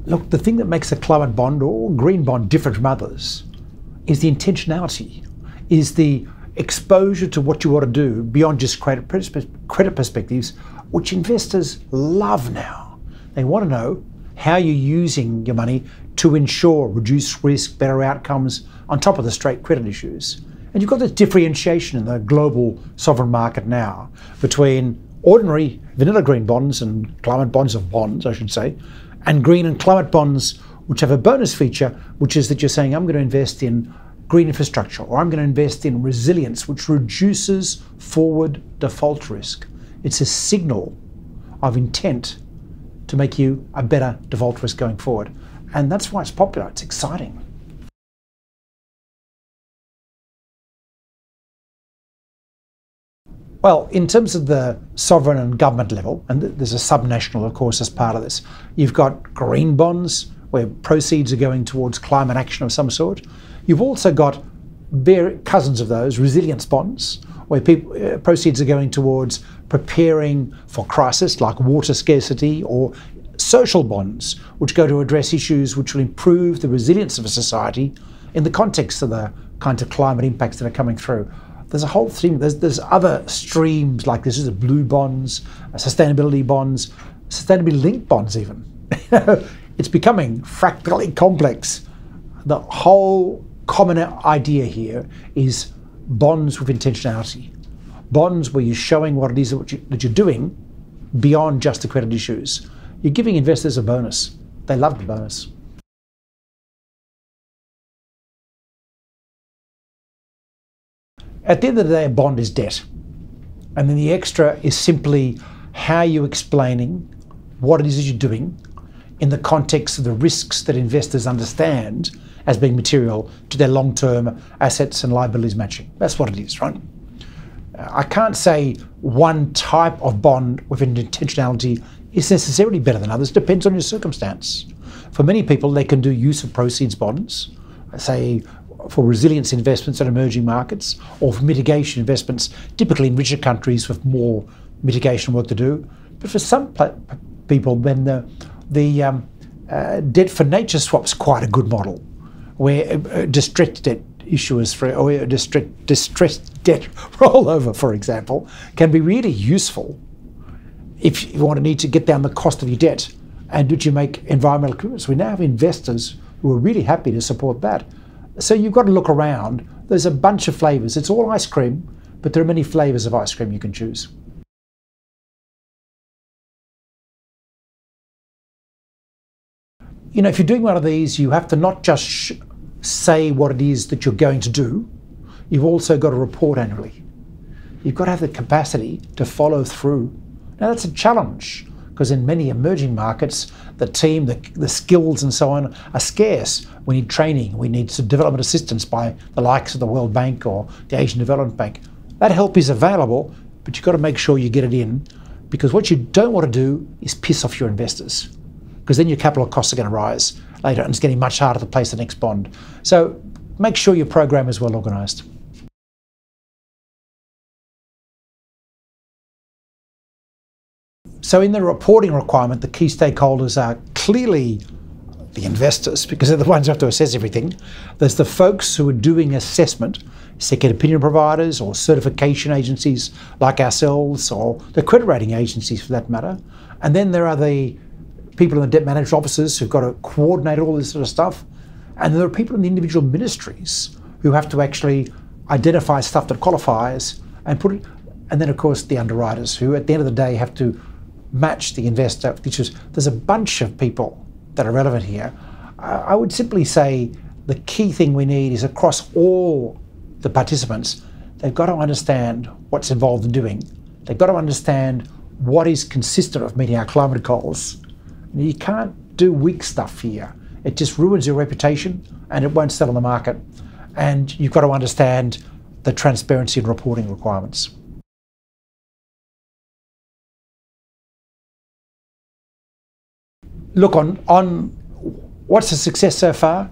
Look, the thing that makes a climate bond or green bond different from others is the intentionality, is the exposure to what you want to do beyond just credit perspectives, which investors love now. They want to know how you're using your money to ensure reduced risk, better outcomes, on top of the straight credit issues. And you've got this differentiation in the global sovereign market now between ordinary vanilla green bonds and climate bonds, I should say, and green and climate bonds, which have a bonus feature, which is that you're saying, I'm going to invest in green infrastructure, or I'm going to invest in resilience, which reduces forward default risk. It's a signal of intent to make you a better default risk going forward. And that's why it's popular. It's exciting. Well, in terms of the sovereign and government level, and there's a subnational, of course, as part of this, you've got green bonds where proceeds are going towards climate action of some sort. You've also got cousins of those, resilience bonds, where proceeds are going towards preparing for crisis like water scarcity, or social bonds, which go to address issues which will improve the resilience of a society in the context of the kinds of climate impacts that are coming through. There's a whole thing, there's other streams like this, is blue bonds, sustainability bonds, sustainability linked bonds even. It's becoming fractally complex. The whole common idea here is bonds with intentionality. Bonds where you're showing what it is that you're doing beyond just the credit issues. You're giving investors a bonus. They love the bonus. At the end of the day, a bond is debt. And then the extra is simply how you're explaining what it is that you're doing in the context of the risks that investors understand as being material to their long-term assets and liabilities matching. That's what it is, right? I can't say one type of bond with intentionality is necessarily better than others. It depends on your circumstance. For many people, they can do use of proceeds bonds, say for resilience investments in emerging markets, or for mitigation investments, typically in richer countries with more mitigation work to do. But for some people, then the debt for nature swap's quite a good model, where distressed debt issuers or distressed debt rollover, for example, can be really useful if you want to need to get down the cost of your debt and did you make environmental commitments. We now have investors who are really happy to support that. So you've got to look around. There's a bunch of flavours. It's all ice cream, but there are many flavours of ice cream you can choose. You know, if you're doing one of these, you have to not just say what it is that you're going to do. You've also got to report annually. You've got to have the capacity to follow through. Now that's a challenge, because in many emerging markets, the team, the skills and so on are scarce. We need training, we need some development assistance by the likes of the World Bank or the Asian Development Bank. That help is available, but you've got to make sure you get it in, because what you don't want to do is piss off your investors, because then your capital costs are going to rise later and it's getting much harder to place the next bond. So make sure your program is well organised. So in the reporting requirement, the key stakeholders are clearly the investors, because they're the ones who have to assess everything. There's the folks who are doing assessment, second opinion providers or certification agencies like ourselves, or the credit rating agencies for that matter. And then there are the people in the debt management offices who've got to coordinate all this sort of stuff. And there are people in the individual ministries who have to actually identify stuff that qualifies and put it. And then of course the underwriters, who at the end of the day have to match the investor. There's a bunch of people that are relevant here. I would simply say the key thing we need is across all the participants, they've got to understand what's involved in doing. They've got to understand what is consistent with meeting our climate goals. You can't do weak stuff here. It just ruins your reputation and it won't sell on the market. And you've got to understand the transparency and reporting requirements. Look, on what's the success so far?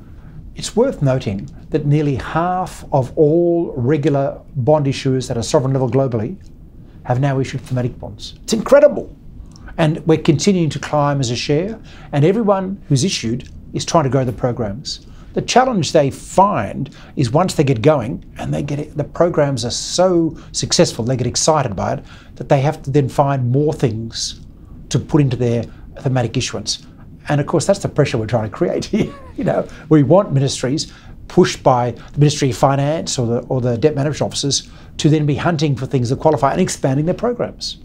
It's worth noting that nearly half of all regular bond issuers at a sovereign level globally have now issued thematic bonds. It's incredible. And we're continuing to climb as a share, and everyone who's issued is trying to grow the programs. The challenge they find is once they get going and the programs are so successful, they get excited by it, that they have to then find more things to put into their thematic issuance. And of course, that's the pressure we're trying to create here. We want ministries pushed by the Ministry of Finance or the debt management officers to then be hunting for things that qualify and expanding their programs.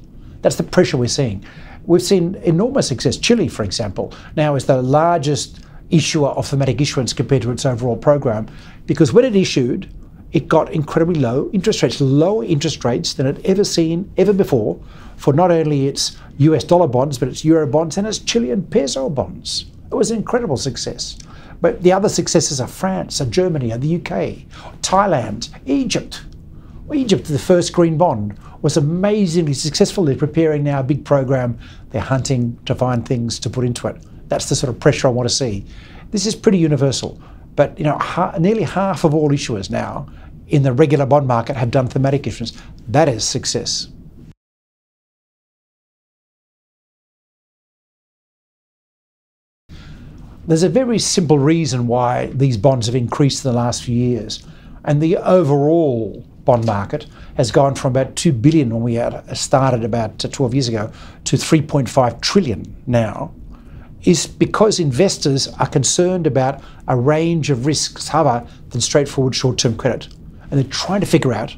That's the pressure we're seeing. We've seen enormous success. Chile, for example, now is the largest issuer of thematic issuance compared to its overall program, because when it issued, it got incredibly low interest rates, lower interest rates than it ever seen ever before for not only its US dollar bonds, but its euro bonds and its Chilean peso bonds. It was an incredible success. But the other successes are France, are Germany, are the UK, Thailand, Egypt. Egypt, the first green bond, was amazingly successful. They're preparing now a big program. They're hunting to find things to put into it. That's the sort of pressure I want to see. This is pretty universal, but nearly half of all issuers now in the regular bond market have done thematic issuance. That is success. There's a very simple reason why these bonds have increased in the last few years, and the overall bond market has gone from about 2 billion when we started about 12 years ago to 3.5 trillion now, is because investors are concerned about a range of risks other than straightforward short-term credit. And they're trying to figure out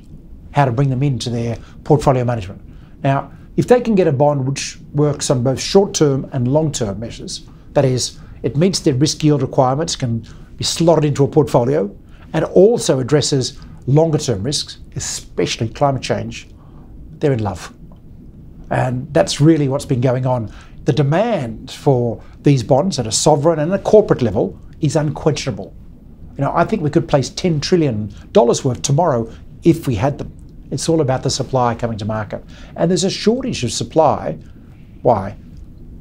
how to bring them into their portfolio management. Now, if they can get a bond which works on both short-term and long-term measures, that is, it meets their risk yield requirements, can be slotted into a portfolio, and also addresses longer-term risks, especially climate change, they're in love. And that's really what's been going on. The demand for these bonds at a sovereign and a corporate level is unquestionable. I think we could place $10 trillion worth tomorrow if we had them. It's all about the supply coming to market. And there's a shortage of supply. Why?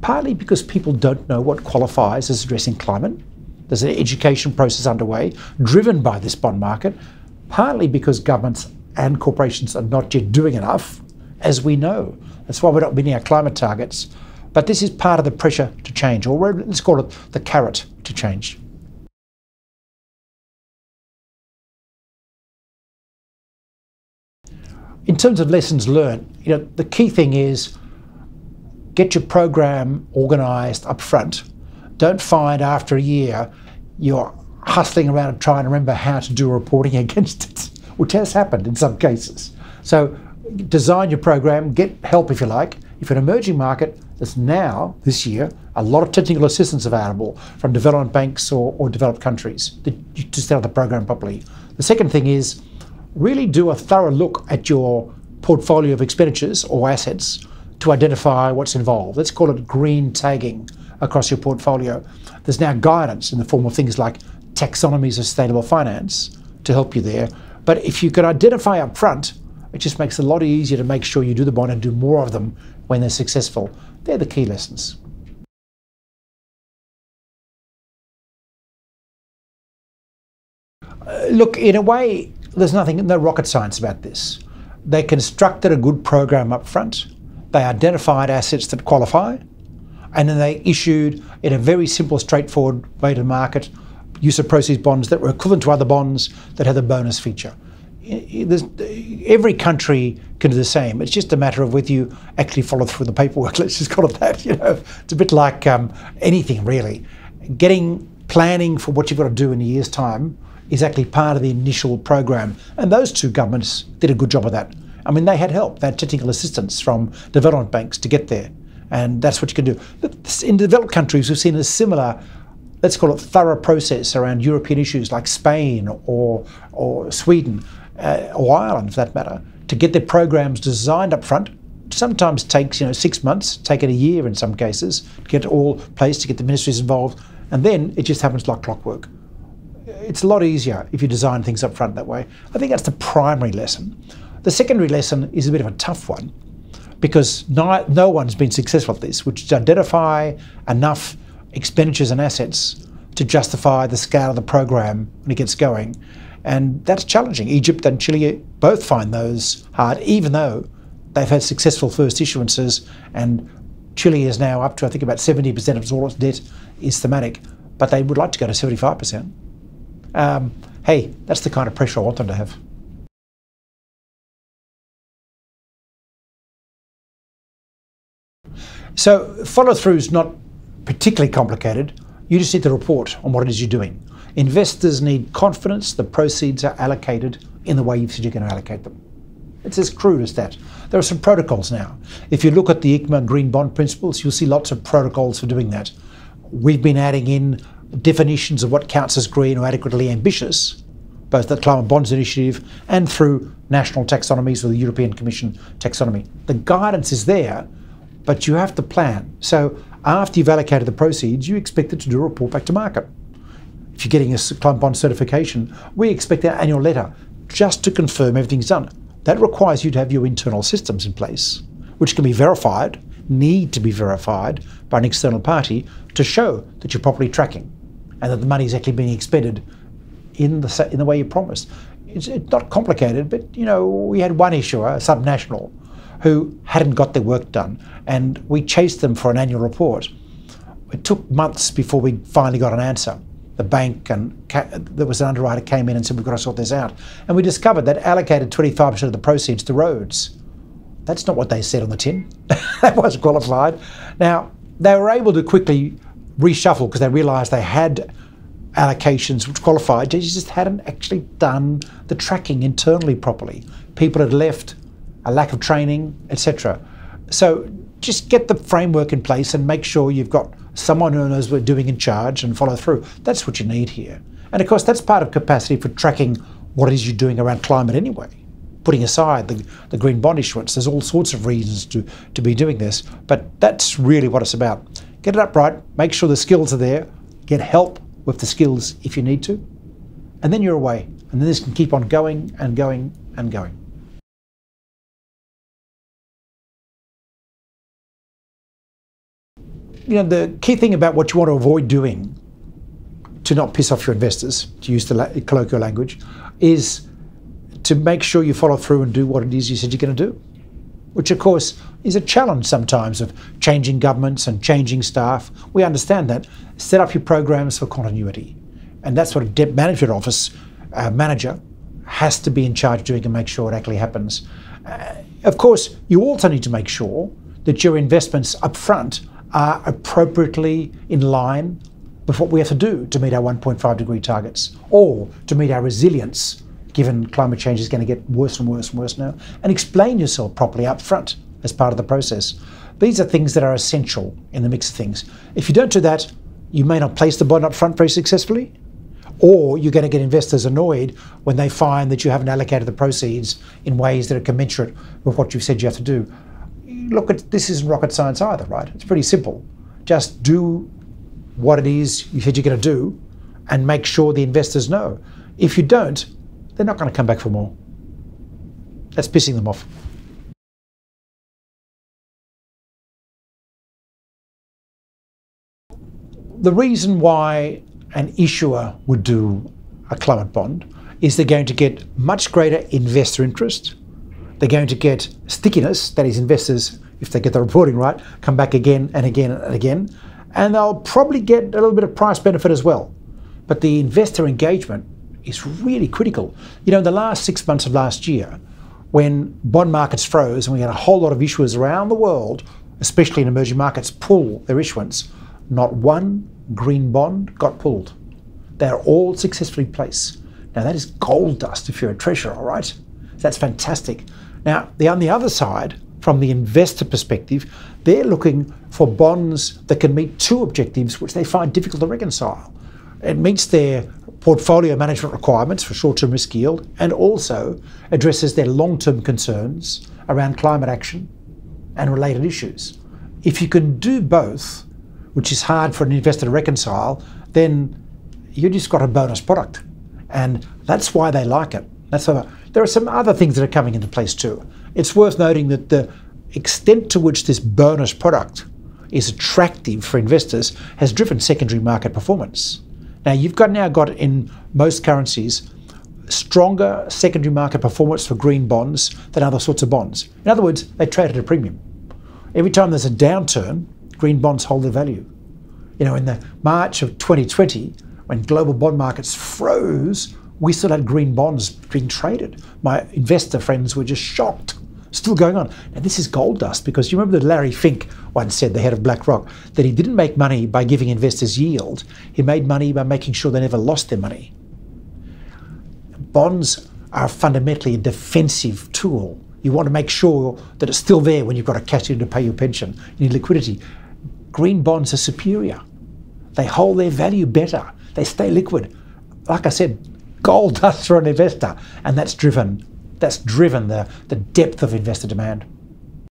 Partly because people don't know what qualifies as addressing climate. There's an education process underway driven by this bond market, partly because governments and corporations are not yet doing enough, as we know. That's why we're not meeting our climate targets. But this is part of the pressure to change, or let's call it the carrot to change. In terms of lessons learned, the key thing is get your program organised up front. Don't find after a year you're hustling around and trying to remember how to do reporting against it, which has happened in some cases. So design your program, get help if you like. If an emerging market, there's now, this year, a lot of technical assistance available from development banks or developed countries to set up the program properly. The second thing is really do a thorough look at your portfolio of expenditures or assets to identify what's involved. Let's call it green tagging across your portfolio. There's now guidance in the form of things like taxonomies of sustainable finance to help you there. But if you can identify up front, it just makes it a lot easier to make sure you do the bond and do more of them when they're successful. They're the key lessons. Look, in a way, there's no rocket science about this. They constructed a good program up front. They identified assets that qualify, and then they issued, in a very simple, straightforward way to market, use of proceeds bonds that were equivalent to other bonds that had the bonus feature. Every country can do the same. It's just a matter of whether you actually follow through the paperwork. Let's just call it that. It's a bit like anything really. Planning for what you've got to do in a year's time is actually part of the initial program, and those two governments did a good job of that. I mean, they had help. They had technical assistance from development banks to get there, and that's what you can do. In developed countries, we've seen a similar, let's call it thorough process around European issues like Spain or Sweden or Ireland, for that matter, to get their programs designed up front. Sometimes takes 6 months, take it a year in some cases, to get it all placed, to get the ministries involved, and then it just happens like clockwork. It's a lot easier if you design things up front that way. I think that's the primary lesson. The secondary lesson is a bit of a tough one, because no one's been successful at this, which is to identify enough expenditures and assets to justify the scale of the program when it gets going. And that's challenging. Egypt and Chile both find those hard, even though they've had successful first issuances and Chile is now up to, I think, about 70% of all its debt is thematic, but they would like to go to 75%. Hey, that's the kind of pressure I want them to have. So follow-through is not particularly complicated. You just need to report on what it is you're doing. Investors need confidence the proceeds are allocated in the way you said you're going to allocate them. It's as crude as that. There are some protocols now. If you look at the ICMA green bond principles, you'll see lots of protocols for doing that. We've been adding in definitions of what counts as green or adequately ambitious, both the Climate Bonds Initiative and through national taxonomies or the European Commission taxonomy. The guidance is there, but you have to plan. So after you've allocated the proceeds, you expect it to do a report back to market. If you're getting a climate bond certification, we expect our annual letter just to confirm everything's done. That requires you to have your internal systems in place, which can be verified, need to be verified by an external party to show that you're properly tracking and that the money is actually being expended in the way you promised. It's not complicated, but we had one issuer, a subnational, who hadn't got their work done, and we chased them for an annual report. It took months before we finally got an answer. The bank and there was an underwriter came in and said, we've got to sort this out. And we discovered that allocated 25% of the proceeds to roads. That's not what they said on the tin. That wasn't qualified. Now, they were able to quickly reshuffle because they realised they had allocations which qualified. They just hadn't actually done the tracking internally properly. People had left, a lack of training, etc. So just get the framework in place and make sure you've got someone who knows what they're doing in charge and follow through. That's what you need here. And of course, that's part of capacity for tracking what it is you're doing around climate anyway. Putting aside the green bond issuance, there's all sorts of reasons to be doing this, but that's really what it's about. Get it up right, make sure the skills are there, get help with the skills if you need to, and then you're away. And then this can keep on going and going and going. The key thing about what you want to avoid doing to not piss off your investors, to use the colloquial language, is to make sure you follow through and do what it is you said you're going to do, which of course is a challenge sometimes of changing governments and changing staff. We understand that. Set up your programs for continuity. And that's what a debt management office manager has to be in charge of doing and make sure it actually happens. Of course, you also need to make sure that your investments up front are appropriately in line with what we have to do to meet our 1.5 degree targets or to meet our resilience, given climate change is going to get worse and worse and worse now, and explain yourself properly up front as part of the process. These are things that are essential in the mix of things. If you don't do that, you may not place the bond up front very successfully, or you're going to get investors annoyed when they find that you haven't allocated the proceeds in ways that are commensurate with what you've said you have to do. Look, this isn't rocket science either, right? It's pretty simple. Just do what it is you said you're going to do and make sure the investors know. If you don't, they're not going to come back for more. That's pissing them off. The reason why an issuer would do a climate bond is they're going to get much greater investor interest. They're going to get stickiness, that is, investors, if they get the reporting right, come back again and again and again, and they'll probably get a little bit of price benefit as well. But the investor engagement is really critical. In the last 6 months of last year, when bond markets froze and we had a whole lot of issuers around the world, especially in emerging markets, pull their issuance, not one green bond got pulled. They're all successfully placed. Now that is gold dust if you're a treasurer, all right? That's fantastic. Now, on the other side, from the investor perspective, they're looking for bonds that can meet two objectives which they find difficult to reconcile. It meets their portfolio management requirements for short-term risk yield and also addresses their long-term concerns around climate action and related issues. If you can do both, which is hard for an investor to reconcile, then you just got a bonus product. And that's why they like it. There are some other things that are coming into place too. It's worth noting that the extent to which this bonus product is attractive for investors has driven secondary market performance. Now, you've now got in most currencies stronger secondary market performance for green bonds than other sorts of bonds. In other words, they trade at a premium. Every time there's a downturn, green bonds hold their value. You know, in the March of 2020, when global bond markets froze, we still had green bonds being traded. My investor friends were just shocked. Still going on. Now, this is gold dust, because you remember that Larry Fink once said, the head of BlackRock, that he didn't make money by giving investors yield. He made money by making sure they never lost their money. Bonds are fundamentally a defensive tool. You want to make sure that it's still there when you've got to cash in to pay your pension. You need liquidity. Green bonds are superior. They hold their value better. They stay liquid. Like I said, gold dust for an investor, and that's driven the depth of investor demand.